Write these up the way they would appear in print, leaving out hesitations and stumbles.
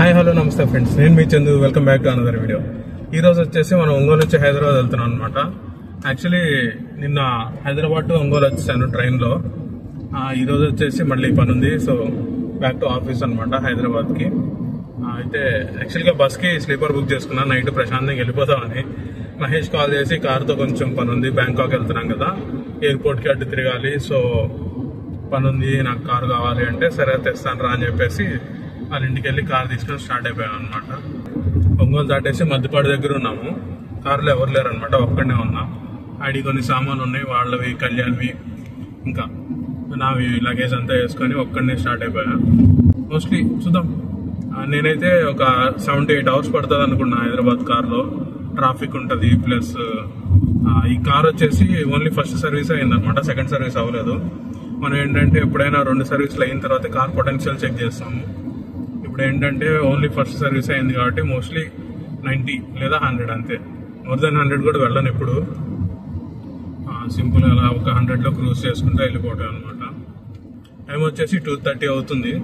Hi hello నమస్తే friends, నేను మీ Chandu. Welcome back to another video. ఈ రోజు వచ్చేసి మనం ఒంగోలు నుంచి హైదరాబాద్ వెళ్తున్నాం అనమాట. యాక్చువల్లీ నిన్న హైదరాబాద్ టు ఒంగోలు వచ్చేసాను ట్రైన్లో. ఈ రోజు వచ్చేసి మళ్ళీ పని ఉంది, సో బ్యాక్ టు ఆఫీస్ అనమాట హైదరాబాద్కి. అయితే యాక్చువల్గా బస్కి స్లీపర్ బుక్ చేసుకున్నా, నైట్ ప్రశాంతంగా వెళ్ళిపోతామని. మహేష్ కాల్ చేసి కార్తో కొంచెం పని ఉంది, బ్యాంకాక్ వెళ్తున్నాం కదా, ఎయిర్పోర్ట్కి అడ్డు తిరగాలి, సో పని ఉంది, నాకు కారు కావాలి అంటే సరే తెస్తాను రా అని చెప్పేసి వాళ్ళ ఇంటికి వెళ్ళి కార్ తీసుకొని స్టార్ట్ అయిపోయాం అనమాట. ఒంగోలు దాటేసి మద్దిపాడు దగ్గర ఉన్నాము. కారులో ఎవరు లేరు అనమాట, ఒక్కడనే ఉన్నాం. ఆడి కొన్ని సామాన్లు ఉన్నాయి, వాళ్ళవి కళ్యాణ్వి ఇంకా నావి లగేజ్ అంతా వేసుకొని ఒక్కడనే స్టార్ట్ అయిపోయా. మోస్ట్లీ చూద్దాం, నేనైతే ఒక 7 to 8 hours పడుతుంది అనుకున్నా హైదరాబాద్ కార్లో. ట్రాఫిక్ ఉంటుంది, ప్లస్ ఈ కార్ వచ్చేసి ఓన్లీ ఫస్ట్ సర్వీస్ అయిందనమాట, సెకండ్ సర్వీస్ అవ్వలేదు. మనం ఏంటంటే ఎప్పుడైనా 2 సర్వీసులు అయిన తర్వాత కార్ పొటెన్షియల్ చెక్ చేస్తాము. ఇప్పుడు ఏంటంటే ఓన్లీ ఫస్ట్ సర్వీస్ అయింది కాబట్టి మోస్ట్లీ 90 లేదా 100 అంతే. మోర్ దెన్ 100 కూడా వెళ్ళను ఇప్పుడు. సింపుల్ అలా ఒక 100లో క్రూజ్ చేసుకుంటే వెళ్ళిపోవటం అనమాట. టైం వచ్చేసి 2:30 అవుతుంది.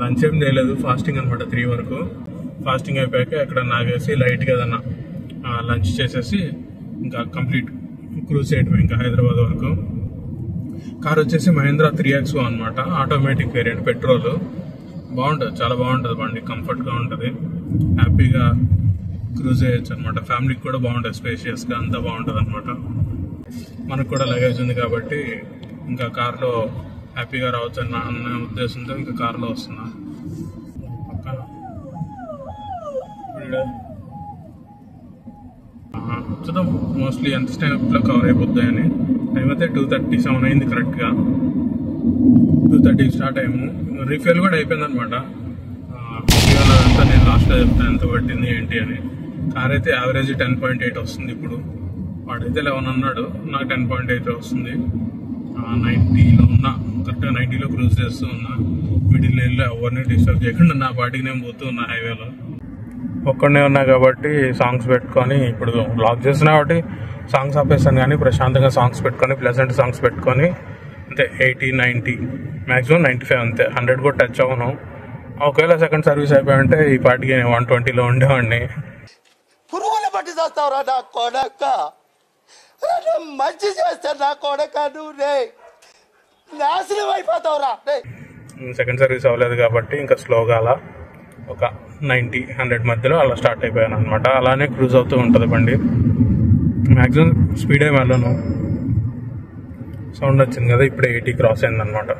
లంచ్ ఏం చేయలేదు, ఫాస్టింగ్ అనమాట 3 వరకు. ఫాస్టింగ్ అయిపోయాక ఎక్కడ నాగేసి లైట్గా ఏదన్నా లంచ్ చేసేసి ఇంకా కంప్లీట్ క్రూజ్ చేయటం ఇంకా హైదరాబాద్ వరకు. కార్ వచ్చేసి మహేంద్ర 3XO అనమాట, ఆటోమేటిక్ వేరియంట్, పెట్రోల్. బాగుంటుంది, చాలా బాగుంటుంది బండి, కంఫర్ట్గా ఉంటుంది, హ్యాపీగా క్రూజ్ చేయొచ్చు అనమాట. ఫ్యామిలీకి కూడా బాగుంటుంది, స్పేషియస్గా అంతా బాగుంటుంది అనమాట. మనకు కూడా లగేజ్ ఉంది కాబట్టి ఇంకా కార్లో హ్యాపీగా రావచ్చు అన్న ఉద్దేశంతో ఇంకా కార్లో వస్తున్నా. పక్కన చూద్దాం మోస్ట్లీ ఎంత టైంలో కవర్ అయిపోద్ది అని. టైం అయితే 2:37 అయింది కరెక్ట్గా. 2:30 స్టార్ట్ అయ్యాము. రీఫిల్ కూడా అయిపోయింది అనమాట. అంతా నేను లాస్ట్లో చెప్తాను ఎంత పట్టింది ఏంటి అని. కార్ అయితే యావరేజ్ 10.8 వస్తుంది ఇప్పుడు. వాడైతే 11 అన్నాడు, నాకు 10.8 వస్తుంది. 90లో ఉన్నా, కరెక్ట్గా 90లో క్రూజ్ చేస్తూ ఉన్నా. మిడిల్ లైన్లో ఎవరిని డిస్టర్బ్ చేయకుండా నా పాటికి నేను పోతూ ఉన్నా హైవేలో. ఒక్కడనే ఉన్నా కాబట్టి సాంగ్స్ పెట్టుకొని, ఇప్పుడు బ్లాగ్ చేస్తున్నా కాబట్టి సాంగ్స్ ఆపేస్తాను, కానీ ప్రశాంతంగా సాంగ్స్ పెట్టుకొని, ప్లెజెంట్ సాంగ్స్ పెట్టుకొని అంతే 80, 90, మ్యాక్సిమం 95 అంతే. 100 కూడా టచ్ అవ్వను. ఒకవేళ సెకండ్ సర్వీస్ అయిపోయాయంటే ఈ పాటికి 120లో ఉండేవాడిని. పురుగుల పట్టి చేస్తావురా నా కొడక, మంచి చేస్తాను నా కొడక, నువ్వు నాశనం అయిపోతావురా. సెకండ్ సర్వీస్ అవ్వలేదు కాబట్టి ఇంకా స్లోగా అలా ఒక 90, 100 మధ్యలో అలా స్టార్ట్ అయిపోయాను అనమాట. అలానే క్రూజ్ అవుతూ ఉంటుంది బండి. మ్యాక్సిమం స్పీడ్ ఏమి వెళ్ళను. సౌండ్ వచ్చింది కదా, ఇప్పుడే 80 క్రాస్ అయిందనమాట.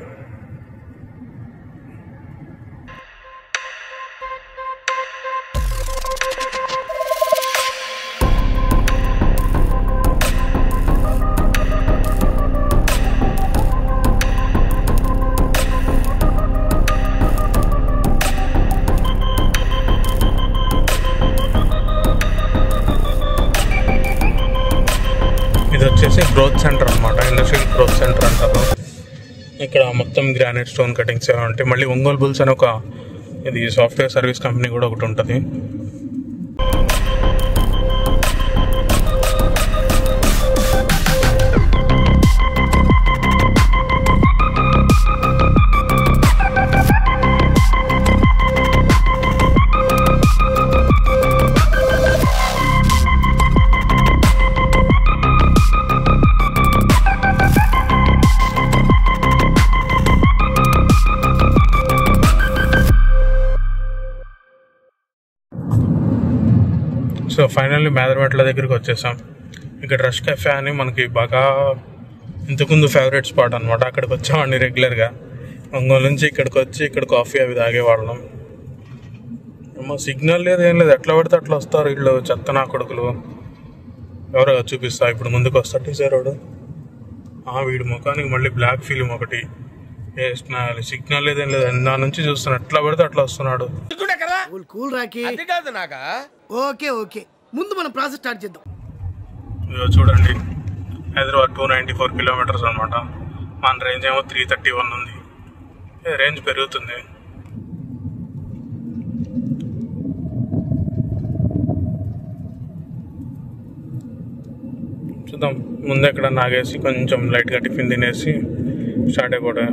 ఇది వచ్చేసి గ్రోత్ సెంటర్ అనమాట, ఇండస్ట్రియల్ గ్రోత్ సెంటర్ అంటారు. ఇక్కడ మొత్తం గ్రానైట్ స్టోన్ కటింగ్స్ ఉంటాయి. మళ్ళీ ఒంగోలు బుల్స్ అని ఒక ఇది సాఫ్ట్వేర్ సర్వీస్ కంపెనీ కూడా ఒకటి ఉంటుంది. సో ఫైనల్లీ మేదరమెట్ల దగ్గరికి వచ్చేసాం. ఇక్కడ రష్ కెఫే అని మనకి బాగా ఇంతకుముందు ఫేవరెట్ స్పాట్ అనమాట. అక్కడికి వచ్చామండి రెగ్యులర్గా. ఒంగోలు నుంచి ఇక్కడికి వచ్చి ఇక్కడ కాఫీ అవి తాగేవాళ్ళం. ఏమో సిగ్నల్ లేదు, ఏం లేదు, ఎట్లా పడితే అట్లా వస్తారు వీళ్ళు, చెత్త నా కొడుకులు. ఎవరో చూపిస్తా, ఇప్పుడు ముందుకు వస్తారు టీచరోడు. వీడి ముఖానికి మళ్ళీ బ్లాక్ ఫిలిం ఒకటి వేసిన, సిగ్నల్ లేదేం లేదు, నా నుంచి చూస్తాను ఎట్లా పడితే అట్లా వస్తున్నాడు. ఓకే ఓకే, ముందు మనం ప్రాసెస్ స్టార్ట్ చేద్దాం. చూడండి, హైదరాబాద్ 294 కిలోమీటర్స్ అనమాట. మన రేంజ్ ఏమో 331 ఉంది. రేంజ్ పెరుగుతుంది. చూద్దాం, ముందు ఎక్కడ నాగేసి కొంచెం లైట్గా టిఫిన్ తినేసి స్టార్ట్ అయిపోవడం.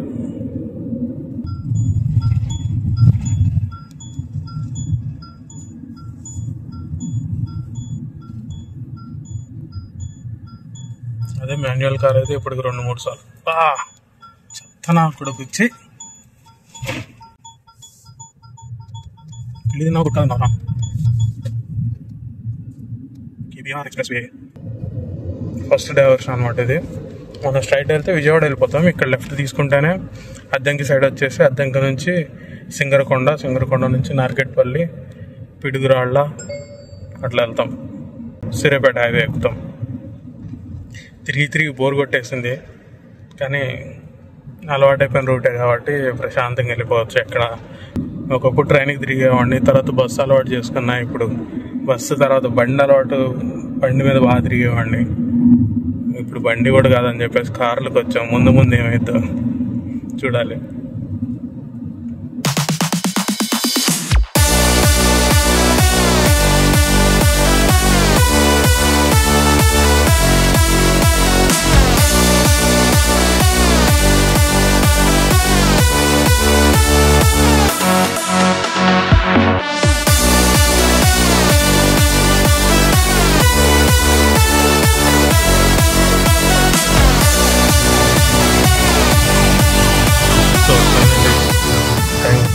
అదే మాన్యువల్ కార్ అయితే ఇప్పటికి 2-3 సార్లు చెత్త నాకు కూడా పిచ్చి ఇది నాకు కాదు KBR express way first diversion అనమాట ఇది. మనం స్ట్రైట్ వెళ్తే విజయవాడ వెళ్ళిపోతాం. ఇక్కడ లెఫ్ట్ తీసుకుంటేనే అద్దంకి సైడ్ వచ్చేసి అద్దంకి నుంచి సింగరకొండ నుంచి నార్కెట్పల్లి, పిడుగురాళ్ళ అట్లా వెళ్తాం. సిరేపేట హైవే ఎక్కుతాం. తిరిగి బోర్ కొట్టేసింది, కానీ అలవాటైపోయిన రూటే కాబట్టి ప్రశాంతంగా వెళ్ళిపోవచ్చు. ఎక్కడ ఒకప్పుడు ట్రైన్కి తిరిగేవాడిని, తర్వాత బస్సు అలవాటు చేసుకున్నా. ఇప్పుడు బస్సు తర్వాత బండి మీద బాగా తిరిగేవాడిని. ఇప్పుడు బండి కూడా కాదని చెప్పేసి కార్లకు వచ్చాం. ముందు ఏమైతే చూడాలి.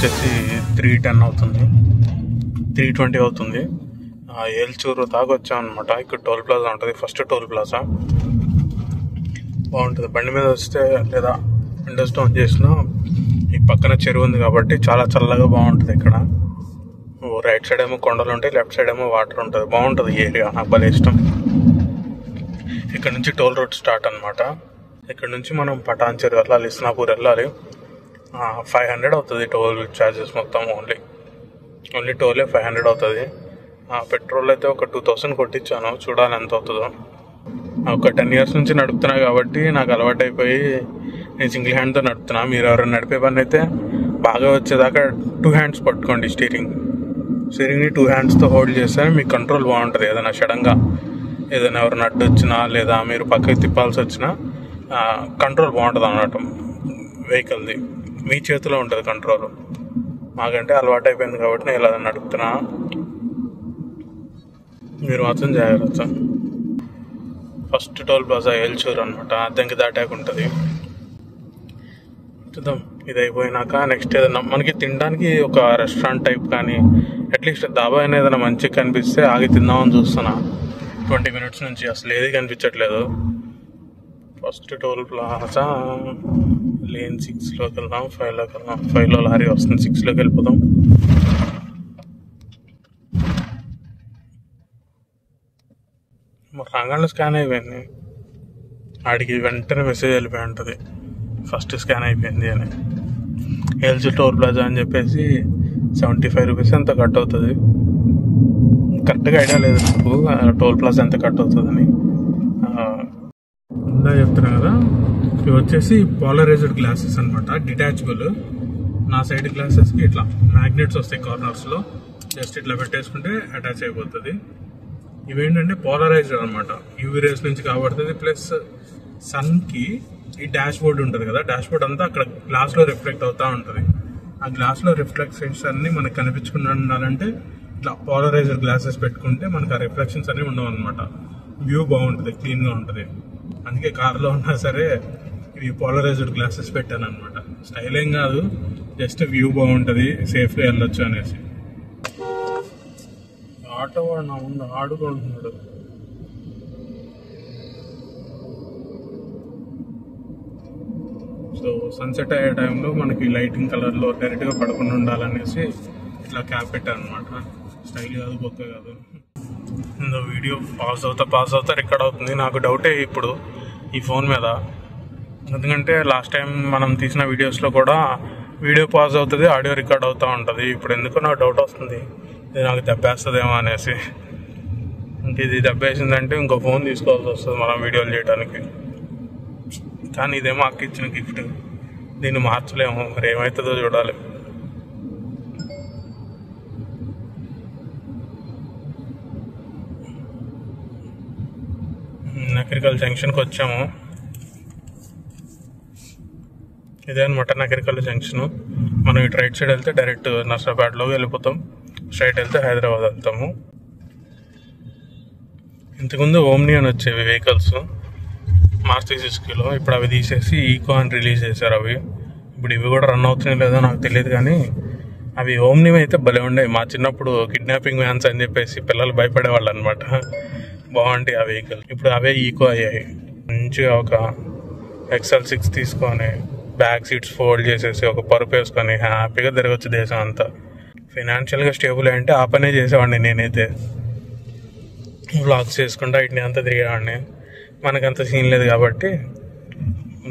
వచ్చేసి 3:10 అవుతుంది, 3:20 అవుతుంది. ఏల్చూరు దాకా వచ్చామన్నమాట. ఇక్కడ టోల్ ప్లాజా ఉంటుంది, ఫస్ట్ టోల్ ప్లాజా బాగుంటుంది. బండి మీద వస్తే లేదా విండోస్ డౌన్ చేసినా ఈ పక్కన చెరువు ఉంది కాబట్టి చాలా చల్లగా బాగుంటుంది. ఇక్కడ రైట్ సైడ్ ఏమో కొండలు ఉంటాయి, లెఫ్ట్ సైడ్ ఏమో వాటర్ ఉంటుంది. బాగుంటుంది ఈ ఏరియా, నాకు భలే ఇష్టం. ఇక్కడ నుంచి టోల్ రోడ్ స్టార్ట్ అనమాట. ఇక్కడ నుంచి మనం పటాన్ చెరువు వెళ్ళాలి, ఇస్నాపూర్ వెళ్ళాలి. 500 అవుతుంది టోల్ ఛార్జెస్ మొత్తం. ఓన్లీ టోలే 500 అవుతుంది. పెట్రోల్ అయితే ఒక 2000 కొట్టించాను, చూడాలి ఎంత అవుతుందో. ఒక 10 years నుంచి నడుపుతున్నా కాబట్టి నాకు అలవాటు అయిపోయి నేను సింగిల్ హ్యాండ్తో నడుపుతున్నా. మీరు ఎవరైనా నడిపే పని అయితే బాగా వచ్చేదాకా 2 hands పట్టుకోండి. స్టీరింగ్ని 2 handsతో హోల్డ్ చేస్తే మీకు కంట్రోల్ బాగుంటుంది. ఏదైనా సడన్గా ఏదైనా ఎవరైనా అడ్డు వచ్చినా లేదా మీరు పక్కకి తిప్పాల్సి వచ్చినా కంట్రోల్ బాగుంటుంది అన్నట్టు. వెహికల్ది మీ చేతిలో ఉంటుంది కంట్రోల్. మాకంటే అలవాటు అయిపోయింది కాబట్టి నేను ఇలా నడుపుతున్నా. మీరు మాత్రం జాగ్రత్త. ఫస్ట్ టోల్ ప్లాజా ఏల్చూరు అనమాట, అద్దంకి దాటాక ఉంటుంది. చూద్దాం, ఇది అయిపోయినాక నెక్స్ట్ ఏదైనా మనకి తినడానికి ఒక రెస్టారెంట్ టైప్ కానీ అట్లీస్ట్ దాబా అయినా ఏదైనా మంచిగా కనిపిస్తే ఆగి తిందామని చూస్తున్నా. 20 minutes నుంచి అసలు ఏది కనిపించట్లేదు. ఫస్ట్ టోల్ ప్లాజా లేన్ 6లోకి వెళ్దాం, 5లోకి వెళ్దాం. 5లో లారీ వస్తుంది, 6లోకి వెళ్ళిపోదాం. రాగానే స్కాన్ అయిపోయింది. ఆడికి వెంటనే మెసేజ్ వెళ్ళిపోయి ఉంటుంది ఫస్ట్ స్కాన్ అయిపోయింది అని. ఎల్జీ టోల్ ప్లాజా అని చెప్పేసి 75 rupees ఎంత కట్ అవుతుంది. కరెక్ట్గా ఐడియా లేదు నాకు టోల్ ప్లాజా ఎంత కట్ అవుతుందని. ఇందా చెప్తున్నా కదా, ఇవి వచ్చేసి పోలరైజ్డ్ గ్లాసెస్ అనమాట, డిటాచబుల్. నా సైడ్ గ్లాసెస్కి ఇట్లా మ్యాగ్నెట్స్ వస్తాయి కార్నర్స్లో, జస్ట్ ఇట్లా పెట్టేసుకుంటే అటాచ్ అయిపోతుంది. ఇవేంటంటే పోలరైజ్డ్ అనమాట, యూవీ రేస్ నుంచి కాబడుతుంది. ప్లస్ సన్కి ఈ డాష్ బోర్డ్ ఉంటుంది కదా, డాష్ బోర్డ్ అంతా అక్కడ గ్లాస్లో రిఫ్లెక్ట్ అవుతూ ఉంటుంది. ఆ గ్లాస్లో రిఫ్లెక్షన్స్ అన్ని మనకు కనిపించకుండా ఉండాలంటే ఇట్లా పోలరైజ్డ్ గ్లాసెస్ పెట్టుకుంటే మనకు ఆ రిఫ్లెక్షన్స్ అన్ని ఉండవు అనమాట. వ్యూ బాగుంటుంది, క్లీన్గా ఉంటుంది. అందుకే కార్లో ఉన్నా సరే ఇవి పోలరైజ్డ్ గ్లాసెస్ పెట్టాను అనమాట. స్టైల్ ఏం కాదు, జస్ట్ వ్యూ బాగుంటుంది, సేఫ్గా వెళ్ళొచ్చు అనేసి. ఆటో వాడు నా ముందు ఆడుకుంటున్నాడు. సో సన్సెట్ అయ్యే టైంలో మనకి లైటింగ్ కలర్లో డైరెక్ట్గా పడకుండా ఉండాలనేసి ఇట్లా క్యాప్ పెట్టాను అనమాట. స్టైల్ కాదు, బొక్క కాదు. వీడియో పాస్ అవుతా రికార్డ్ అవుతుంది. నాకు డౌటే ఇప్పుడు ఈ ఫోన్ మీద, ఎందుకంటే లాస్ట్ టైం మనం తీసిన వీడియోస్లో కూడా వీడియో పాజ్ అవుతుంది, ఆడియో రికార్డ్ అవుతూ ఉంటుంది. ఇప్పుడు ఎందుకో నాకు డౌట్ వస్తుంది, ఇది నాకు దెబ్బేస్తుందేమో అనేసి. ఇంక ఇది దెబ్బేసిందంటే ఇంకో ఫోన్ తీసుకోవాల్సి వస్తుంది మనం వీడియోలు చేయడానికి. కానీ ఇదేమో అక్క ఇచ్చిన గిఫ్ట్, దీన్ని మార్చలేము. మరి ఏమవుతుందో చూడాలి. నకరికల్ జంక్షన్కి వచ్చాము. ఇదే అనమాట నకరికల్ జంక్షన్. మనం ఇటు రైట్ సైడ్ వెళ్తే డైరెక్ట్ నర్సాబాద్లోకి వెళ్ళిపోతాం, స్ట్రైట్ వెళ్తే హైదరాబాద్ వెళ్తాము. ఇంతకుముందు ఓమ్ని అని వచ్చేవి వెహికల్స్, మారుతి సుజుకిలో. ఇప్పుడు అవి తీసేసి ఈకో అని రిలీజ్ చేశారు. అవి ఇప్పుడు ఇవి కూడా రన్ అవుతున్నాయి లేదో నాకు తెలియదు, కానీ అవి ఓమ్నివి అయితే భలే ఉండేవి. మా చిన్నప్పుడు కిడ్నాపింగ్ వ్యాన్స్ అని చెప్పేసి పిల్లలు భయపడేవాళ్ళు అనమాట. బాగుంటాయి ఆ వెహికల్. ఇప్పుడు అవే ఈకో అయ్యాయి. మంచిగా ఒక XL6 తీసుకొని బ్యాక్ సీట్స్ ఫోల్డ్ చేసేసి ఒక పరుపు వేసుకొని హ్యాపీగా తిరగచ్చు దేశం అంతా. ఫైనాన్షియల్గా స్టేబుల్ అంటే ఆ పనే చేసేవాడిని నేనైతే. వ్లాగ్స్ చేసుకుంటా ఇట్ని అంతా తిరిగేవాడిని. మనకంత సీన్ లేదు కాబట్టి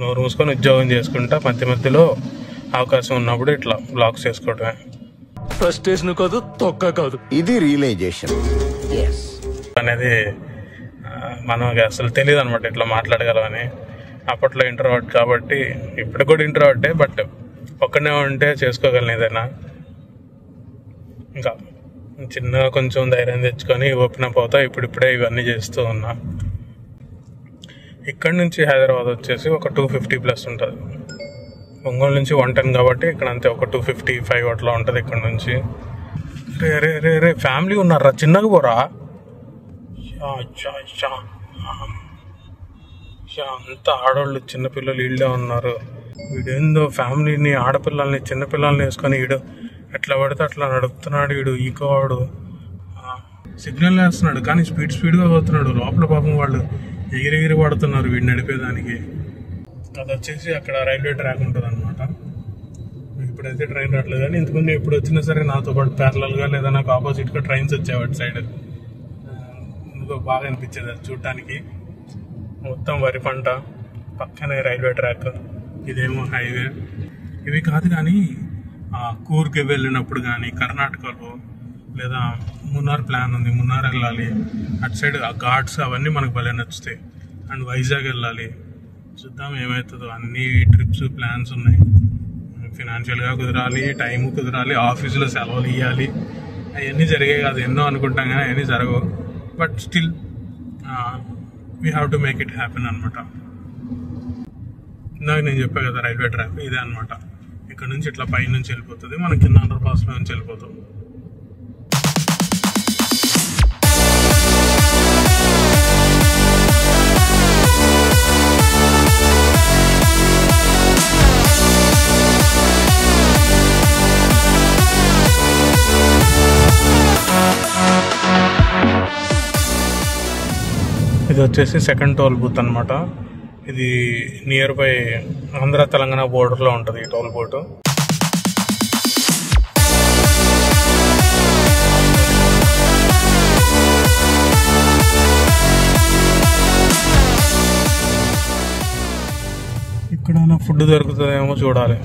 నోరు మూసుకొని ఉద్యోగం చేసుకుంటా మధ్య మధ్యలో అవకాశం ఉన్నప్పుడు ఇట్లా వ్లాగ్స్ చేసుకోవడమే. ఫ్రస్ట్రేషన్ కాదు, తొక్క కాదు, ఇది రియలైజేషన్ అనేది మనకి అసలు తెలియదు అనమాట ఇట్లా మాట్లాడగలమని. అప్పట్లో ఇంట్రోవర్ట్ కాబట్టి, ఇప్పుడు కూడా ఇంట్రోవర్టే, బట్ ఒక్కనే ఉంటే చేసుకోగలను ఏదైనా. ఇంకా చిన్నగా కొంచెం ధైర్యం తెచ్చుకొని ఓపెన్ అప్ అవుతా ఇప్పుడిప్పుడే ఇవన్నీ చేస్తూ ఉన్నా. ఇక్కడ నుంచి హైదరాబాద్ వచ్చేసి ఒక 250+ ఉంటుంది. ఒంగోలు నుంచి 110 కాబట్టి ఇక్కడ అంతే ఒక 255 అట్లా ఉంటుంది ఇక్కడ నుంచి. రే రే రే రే ఫ్యామిలీ ఉన్నారా, చిన్నగా పోరా. అంతా ఆడవాళ్ళు చిన్నపిల్లలు వీళ్ళే ఉన్నారు. వీడేందో ఫ్యామిలీని ఆడపిల్లల్ని చిన్నపిల్లల్ని వేసుకొని వీడు ఎట్లా పడితే అట్లా నడుపుతున్నాడు. వీడు ఈకో వాడు సిగ్నల్ వేస్తున్నాడు కానీ స్పీడ్గా పోతున్నాడు. లోపల పాపం వాళ్ళు ఎగిరి పడుతున్నారు వీడు నడిపేదానికి. అది వచ్చేసి అక్కడ రైల్వే ట్రాక్ ఉంటుంది అనమాట. ఇప్పుడైతే ట్రైన్ రావట్లేదు, కానీ ఇంతకుముందు ఎప్పుడు వచ్చినా సరే నాతో పాటు ప్యారలల్గా లేదా నాకు ఆపోజిట్గా ట్రైన్స్ వచ్చేవాటి సైడ్. ఎందుకో బాగా అనిపించేది అది చూడటానికి. మొత్తం వరి పంట, పక్కనే రైల్వే ట్రాక్, ఇదేమో హైవే. ఇవి కాదు కానీ కూర్గ్కి వెళ్ళినప్పుడు కానీ కర్ణాటకలో లేదా మున్నార్ ప్లాన్ ఉంది, మున్నార్ వెళ్ళాలి. అటు సైడ్ ఆ ఘాట్స్ అవన్నీ మనకు భలే నచ్చుతాయి. అండ్ వైజాగ్ వెళ్ళాలి. చూద్దాం ఏమవుతుందో. అన్ని ట్రిప్స్ ప్లాన్స్ ఉన్నాయి. ఫినాన్షియల్గా కుదరాలి, టైం కుదరాలి, ఆఫీసులో సెలవులు ఇవ్వాలి. అవన్నీ జరిగాయి కాదు, ఎన్నో అనుకుంటాం కానీ అవన్నీ జరగవు. But still we have to make it happen అనమాట. ఇందాక నేను చెప్పాను కదా రైల్వే ట్రాక్ ఇదే అనమాట. ఇక్కడ నుంచి ఇట్లా పై నుంచి వెళ్ళిపోతుంది, మనం కింద అండర్ పాస్లో నుంచి వెళ్ళిపోతాం. ఇది వచ్చేసి సెకండ్ టోల్ బూత్ అనమాట. ఇది నియర్ బై ఆంధ్ర తెలంగాణ బోర్డర్లో ఉంటుంది ఈ టోల్ బూత్. ఇక్కడ ఫుడ్ దొరుకుతుందేమో చూడాలి.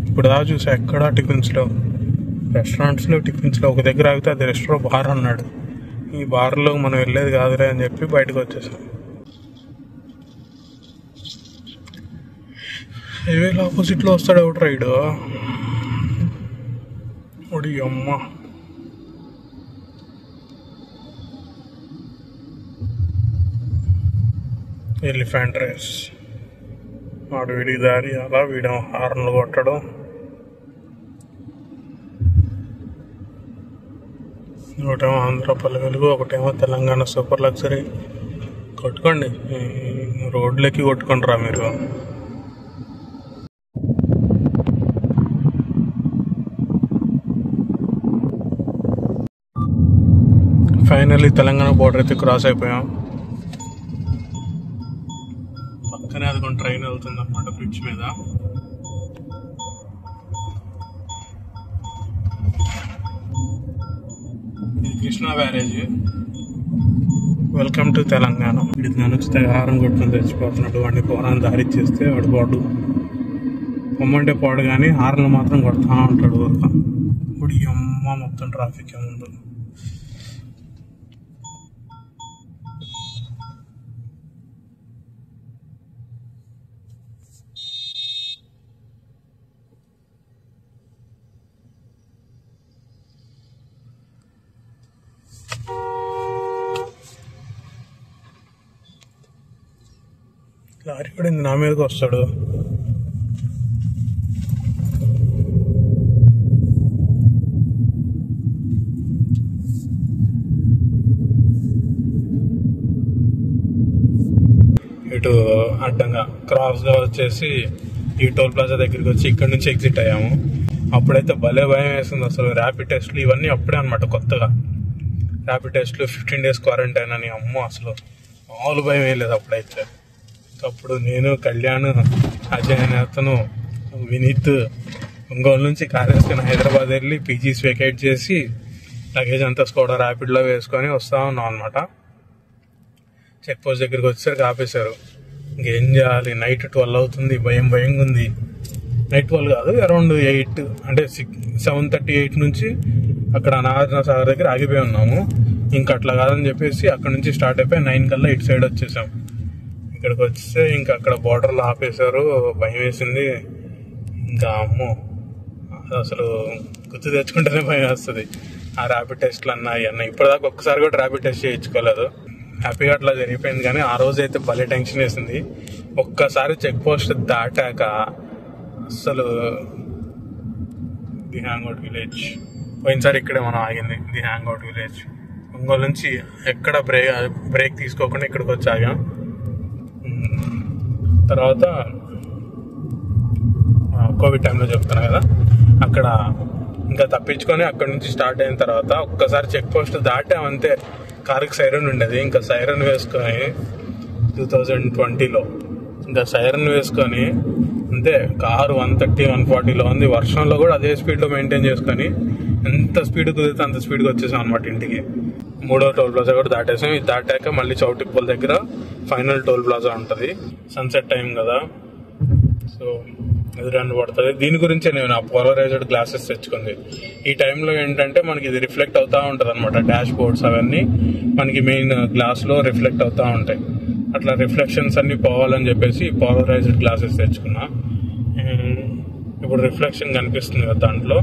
ఇప్పుడు దాకా చూసా ఎక్కడా టిఫిన్స్లో, రెస్టారెంట్స్లో టిఫిన్స్లో. ఒక దగ్గర ఆగితే అది రెస్టారెంట్ బార్ అన్నాడు. ఈ బార్లో మనం వెళ్ళేది కాదులే అని చెప్పి బయటకు వచ్చేసాం. హైవేలో ఆపోజిట్లో వస్తాడు ఎవడు రైడు. ఒడి అమ్మ, ఎలిఫెంట్ రేస్. వాడు వీడికి దారి అలా వీడు హార్న్లు కొట్టడం. ఒకటేమో ఆంధ్ర పల్లె వెలుగు, ఒకటేమో తెలంగాణ సూపర్ లగ్జరీ. కొట్టుకోండి, రోడ్లకి కొట్టుకోండి రా మీరు. ఫైనల్లీ తెలంగాణ బోర్డర్ అయితే క్రాస్ అయిపోయాం. పక్కనే అది కొన్ని ట్రైన్ వెళ్తుంది అనమాట బ్రిడ్జ్ మీద. ఇది Krishna barrage. Welcome to Telangana. వీడికి నచ్చితే ఆహారం కొట్టుకుని తెచ్చిపోతున్నాడు. వాడిని పోరాన్ని దారిచ్చేస్తే వాడు పోడు, పొమ్మంటే పోడు, కానీ హార్న్లు మాత్రం కొడతా ఉంటాడు ఊరుతా. ఇప్పుడు ఈ అమ్మ మొత్తం ట్రాఫిక్ ఏముందో. లారీ కూడా నా మీదకి వస్తాడు. ఇటు అడ్డంగా క్రాస్గా వచ్చేసి ఈ టోల్ ప్లాజా దగ్గరికి వచ్చి ఇక్కడ నుంచి ఎగ్జిట్ అయ్యాము. అప్పుడైతే భలే భయం వేస్తుంది అసలు. ర్యాపిడ్ టెస్ట్లు ఇవన్నీ అప్పుడే అనమాట, కొత్తగా ర్యాపిడ్ టెస్ట్లు, 15 days క్వారంటైన్ అని. అమ్మో అసలు మామూలు భయం ఏం లేదు అప్పుడైతే. అప్పుడు నేను, కళ్యాణ్, అజయ్ అనే అతను, వినీత్ ఒంగోలు నుంచి కార్ వేసుకుని హైదరాబాద్ వెళ్ళి పీజీస్ వెకేట్ చేసి లగేజ్ అంతా స్కోడా ర్యాపిడ్లో వేసుకొని వస్తా ఉన్నాం అనమాట. చెక్ పోస్ట్ దగ్గరికి వచ్చేసరికి ఆపేశారు. ఇంకేం చేయాలి, నైట్ 12 అవుతుంది, భయంగా ఉంది. నైట్ 12 కాదు, అరౌండ్ 8 అంటే 7:38 నుంచి అక్కడ నాగార్జున సాగర్ దగ్గర ఆగిపోయి ఉన్నాము. ఇంకా అట్లా కాదని చెప్పేసి అక్కడ నుంచి స్టార్ట్ అయిపోయి 9 కల్లా ఇటు సైడ్ వచ్చేసాం. ఇక్కడికి వస్తే ఇంకా అక్కడ బార్డర్లో ఆపేశారు. భయం వేసింది. ఇంకా అమ్మో అసలు గుర్తు తెచ్చుకుంటేనే భయం వస్తుంది. ఆ ర్యాపిడ్ టెస్ట్లు అన్నాయి ఇప్పటిదాకా ఒక్కసారి కూడా ర్యాపిడ్ టెస్ట్ చేయించుకోలేదు. హ్యాపీగా అట్లా జరిగిపోయింది. కానీ ఆ రోజు అయితే భలే టెన్షన్ వేసింది. ఒక్కసారి చెక్ పోస్ట్ దాటాక అసలు ది హ్యాంగ్అవుట్ విలేజ్, పోయినసారి ఇక్కడే మనం ఆగింది, ది హ్యాంగ్అవుట్ విలేజ్. ఒంగోలు నుంచి ఎక్కడ బ్రేక్ తీసుకోకుండా ఇక్కడికి వచ్చి ఆగాం. తర్వాత కోవిడ్ టైంలో చెప్తున్నా కదా, అక్కడ ఇంకా తప్పించుకొని అక్కడ నుంచి స్టార్ట్ అయిన తర్వాత ఒక్కసారి చెక్ పోస్ట్ దాటామంతే. కారుకి సైరన్ ఉండేది, ఇంకా సైరన్ వేసుకొని 2020లో ఇంకా సైరన్ వేసుకొని అంతే కారు 130-140లో ఉంది. వర్షంలో కూడా అదే స్పీడ్లో మెయింటైన్ చేసుకొని ఎంత స్పీడ్ కుదిరితే అంత స్పీడ్గా వచ్చేసాం అనమాట ఇంటికి. 3వ టోల్ ప్లాజా కూడా దాటేసాం. ఇది దాటాక మళ్ళీ చౌటిప్పల దగ్గర ఫైనల్ టోల్ ప్లాజా ఉంటుంది. సన్సెట్ టైం కదా, సో ఎదురన్న పడుతుంది. దీని గురించే నేను ఆ పోలరైజ్డ్ గ్లాసెస్ తెచ్చుకుంది. ఈ టైంలో ఏంటంటే మనకి ఇది రిఫ్లెక్ట్ అవుతూ ఉంటుంది అనమాట. డాష్ బోర్డ్స్ అవన్నీ మనకి మెయిన్ గ్లాస్లో రిఫ్లెక్ట్ అవుతూ ఉంటాయి. అట్లా రిఫ్లెక్షన్స్ అన్ని పోవాలని చెప్పేసి పోలరైజ్డ్ గ్లాసెస్ తెచ్చుకున్నా. ఇప్పుడు రిఫ్లెక్షన్ కనిపిస్తుంది కదా దాంట్లో,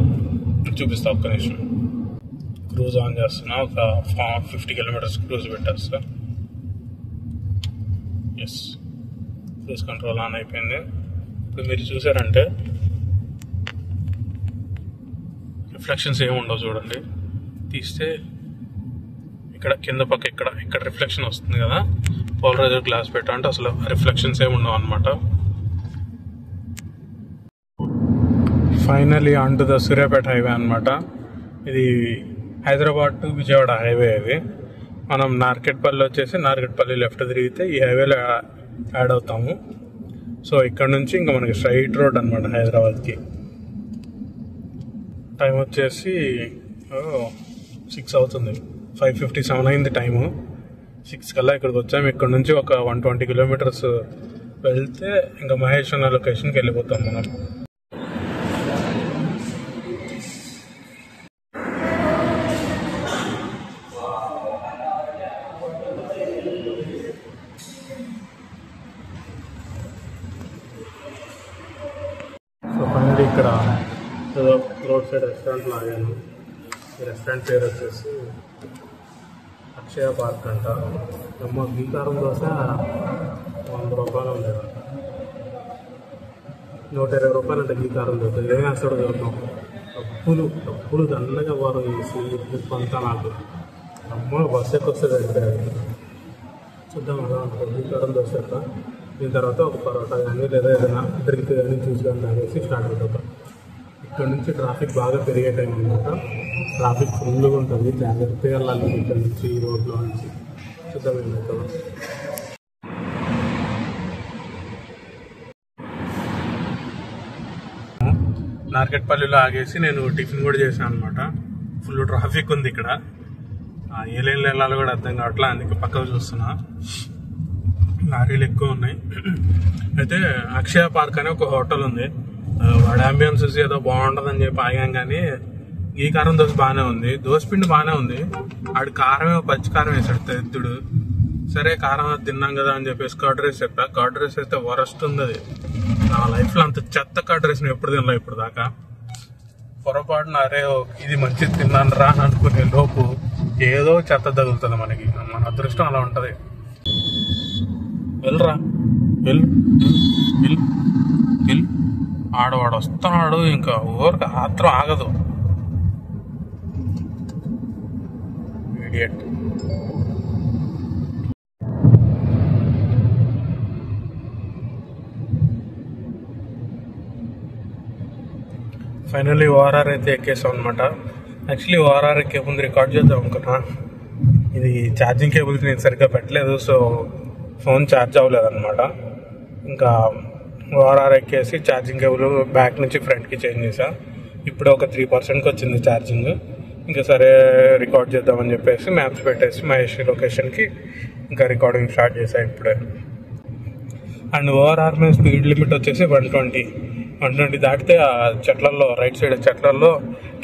చూపిస్తా ఒక్క నిమిషం. క్రూజ్ ఆన్ చేస్తున్నా, ఒక 50 kilometers క్రూజ్ పెట్టేస్తా. ఎస్, క్రూజ్ కంట్రోల్ ఆన్ అయిపోయింది. ఇప్పుడు మీరు చూసారంటే రిఫ్లెక్షన్స్ ఏమి ఉండవు చూడండి. తీస్తే ఇక్కడ కింద పక్క ఇక్కడ రిఫ్లెక్షన్ వస్తుంది కదా, పోలరైజర్ గ్లాస్ పెట్టా అంటే అసలు రిఫ్లెక్షన్స్ ఏమి ఉండవు అనమాట. Finally on to the Suryapet highway అనమాట. ఇది హైదరాబాద్ టు విజయవాడ హైవే. ఇది మనం నార్కెట్పల్లి వచ్చేసి నార్కెట్పల్లి లెఫ్ట్ తిరిగితే ఈ హైవేలో యాడ్ అవుతాము. సో ఇక్కడ నుంచి ఇంకా మనకి స్ట్రైట్ రోడ్ అనమాట హైదరాబాద్కి. టైం వచ్చేసి 6 అవుతుంది, 5:57 అయింది టైము. 6 కల్లా ఇక్కడికి వచ్చాము. ఇక్కడ నుంచి ఒక 120 kilometers వెళ్తే ఇంకా మహేష్ అన్న లొకేషన్కి వెళ్ళిపోతాం మనం. సో ఫైనలీ ఇక్కడ రోడ్ సైడ్ రెస్టారెంట్లో ఆగాను. ఈ రెస్టారెంట్ పేరు వచ్చేసి అక్షయ పార్క్ అంట. అమ్మ గీకారం దోశ 100 రూపాయలు ఉండేది, 120 రూపాయలు అంటే గీకారం దోశ. ఏదైనా అసలు చూద్దాం. డబ్బులు దండగా వారు అంతా నాకు. అమ్మ బస్సు ఎక్కి వస్తుంది అంటే చూద్దాం ఎలా ఉంటుంది గీకారం దోశ. దీని తర్వాత ఒక పరోటా కానీ లేదా ఏదైనా డ్రింక్ కానీ జ్యూస్ కానీ తాగేసి స్టార్ట్ అవుతాం. ఇక్కడ నుంచి ట్రాఫిక్ బాగా పెరిగే టైం అనమాట. ట్రాఫిక్ ఫుల్గా ఉంటుంది, జాగ్రత్తగా వెళ్ళాలి ఇక్కడ నుంచి, ఈ రోడ్లో నుంచి. చూద్దాం ఏమవుతుందో. నార్కెట్పల్లిలో ఆగేసి నేను టిఫిన్ కూడా చేశాను అనమాట. ఫుల్ ట్రాఫిక్ ఉంది ఇక్కడ, ఏ లైన్లో వెళ్ళాలో కూడా అర్థం కావట్లా, అందుకే పక్కకు చూస్తున్నా. లారీలు ఎక్కువ ఉన్నాయి. అయితే అక్షయ పార్క్ అనే ఒక హోటల్ ఉంది. వాడి అంబియన్స్ చూసి ఏదో బాగుంటుందని చెప్పి ఆగాం. కానీ ఈ కారం దోశ బాగానే ఉంది, దోశపిండి బాగానే ఉంది. ఆడి కారమే పచ్చి కారం వేసాడు తెద్దుడు. సరే కారం తిన్నాం కదా అని చెప్పేసి కర్డ్ రైస్ చెప్పా. కర్డ్ రైస్ అయితే వరస్ట్ ఉంది. అది నా లైఫ్లో అంత చెత్త కర్డ్ రైస్ నేను ఎప్పుడు తినలే ఇప్పుడు దాకా. పొరపాటున అరే ఇది మంచిది తిన్నాను రా అనుకునే లోపు ఏదో చెత్త తగులుతుంది మనకి. మన అదృష్టం అలా ఉంటుంది. వెళ్ళరా వెళ్ళు. ఆడవాడు వస్తున్నాడు, ఇంకా ఊరికి ఆత్రం ఆగదు. ఫైనల్లీ ఓఆర్ఆర్ అయితే ఎక్కేసాం అనమాట. యాక్చువల్లీ ఓఆర్ఆర్ ఎక్కే ముందు రికార్డ్ చేద్దాం అనుకున్నా. ఇది ఛార్జింగ్ కేబుల్ నేను సరిగ్గా పెట్టలేదు, సో ఫోన్ ఛార్జ్ అవ్వలేదు అనమాట. ఇంకా ఓఆర్ఆర్ ఎక్కేసి ఛార్జింగ్ కేబుల్ బ్యాక్ నుంచి ఫ్రంట్కి చేంజ్ చేసా. ఇప్పుడు ఒక 3%కి వచ్చింది ఛార్జింగ్. ఇంకా సరే రికార్డ్ చేద్దామని చెప్పేసి మ్యాప్స్ పెట్టేసి మహేష్ లొకేషన్కి ఇంకా రికార్డింగ్ స్టార్ట్ చేశా ఇప్పుడే. అండ్ ఓఆర్ఆర్ మీద స్పీడ్ లిమిట్ వచ్చేసి 120 దాటితే ఆ చెట్లలో రైట్ సైడ్ చెట్లలో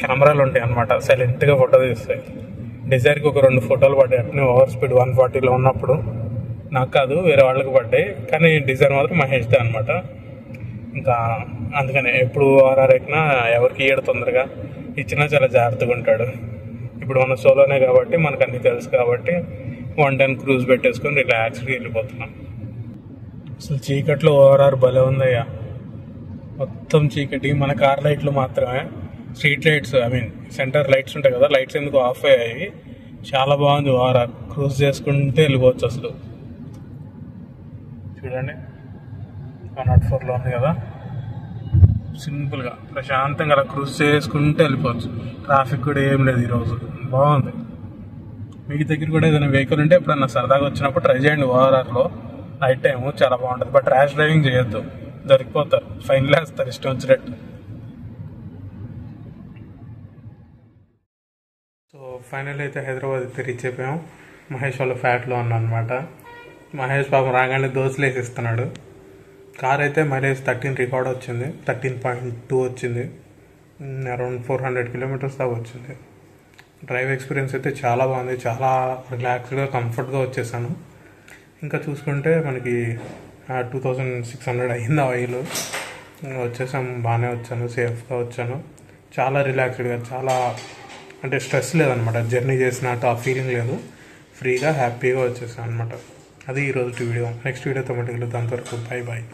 కెమెరాలు ఉంటాయి అనమాట. సైలెంట్గా ఫోటో తీస్తాయి. డిజైర్కి ఒక 2 ఫోటోలు పడ్డాయి అట్నే ఓవర్ స్పీడ్ 140లో ఉన్నప్పుడు. నాకు కాదు, వేరే వాళ్ళకి పడ్డాయి, కానీ డిజైర్ మాత్రం మహేష్దే అనమాట. ఇంకా అందుకనే ఎప్పుడు ఓఆర్ఆర్ ఎక్కినా ఎవరికి ఈడ తొందరగా ఇచ్చినా చాలా జాగ్రత్తగా ఉంటాడు. ఇప్పుడు మన సోలోనే కాబట్టి మనకు అన్నీ తెలుసు కాబట్టి 110 క్రూజ్ పెట్టేసుకొని రిలాక్స్గా వెళ్ళిపోతున్నాం. అసలు చీకట్లో ఓఆర్ఆర్ భలే ఉందయ్యా. మొత్తం చీకటి, మన కార్ లైట్లు మాత్రమే, స్ట్రీట్ లైట్స్ సెంటర్ లైట్స్ ఉంటాయి కదా, లైట్స్ ఎందుకు ఆఫ్ అయ్యాయి. చాలా బాగుంది ఓఆర్ఆర్. క్రూజ్ చేసుకుంటే వెళ్ళిపోవచ్చు. అసలు చూడండి 104లో ఉంది కదా, సింపుల్గా ప్రశాంతంగా అలా క్రూజ్ చేసుకుంటే వెళ్ళిపోవచ్చు. ట్రాఫిక్ కూడా ఏం లేదు ఈరోజు, బాగుంది. మీకు దగ్గర కూడా ఏదైనా వెహికల్ ఉంటే ఎప్పుడన్నా సరదాగా వచ్చినప్పుడు ట్రై చేయండి ఓఆర్ఆర్లో. నైట్ టైము చాలా బాగుంటుంది. బట్ ర్యాష్ డ్రైవింగ్ చేయొద్దు, దొరికిపోతారు, ఫైన్లు వేస్తారు ఇష్టం వచ్చినట్టు. సో ఫైనల్ అయితే హైదరాబాద్ అయితే రీచ్ అయిపోయాం. మహేష్ వాళ్ళ ఫ్యాట్లో అన్నమాట. మహేష్ పాపం రాగానే దోశలు వేసిస్తున్నాడు. కార్ అయితే మైలేజ్ 13 రికార్డ్ వచ్చింది, 13.2 వచ్చింది. అరౌండ్ 400 కిలోమీటర్స్ దాకా వచ్చింది. డ్రైవ్ ఎక్స్పీరియన్స్ అయితే చాలా బాగుంది. చాలా రిలాక్స్డ్గా కంఫర్ట్గా వచ్చేసాను. ఇంకా చూసుకుంటే మనకి 2600 అయింది ఆయిల్. వచ్చేసాం, బాగానే వచ్చాను, సేఫ్గా వచ్చాను. చాలా రిలాక్స్డ్గా, చాలా అంటే స్ట్రెస్ లేదనమాట. జర్నీ చేసినట్టు ఆ ఫీలింగ్ లేదు. ఫ్రీగా హ్యాపీగా వచ్చేసాను అనమాట. అది ఈరోజు వీడియో. నెక్స్ట్ వీడియోతో మటుకు అంతవరకు బాయ్ బాయ్.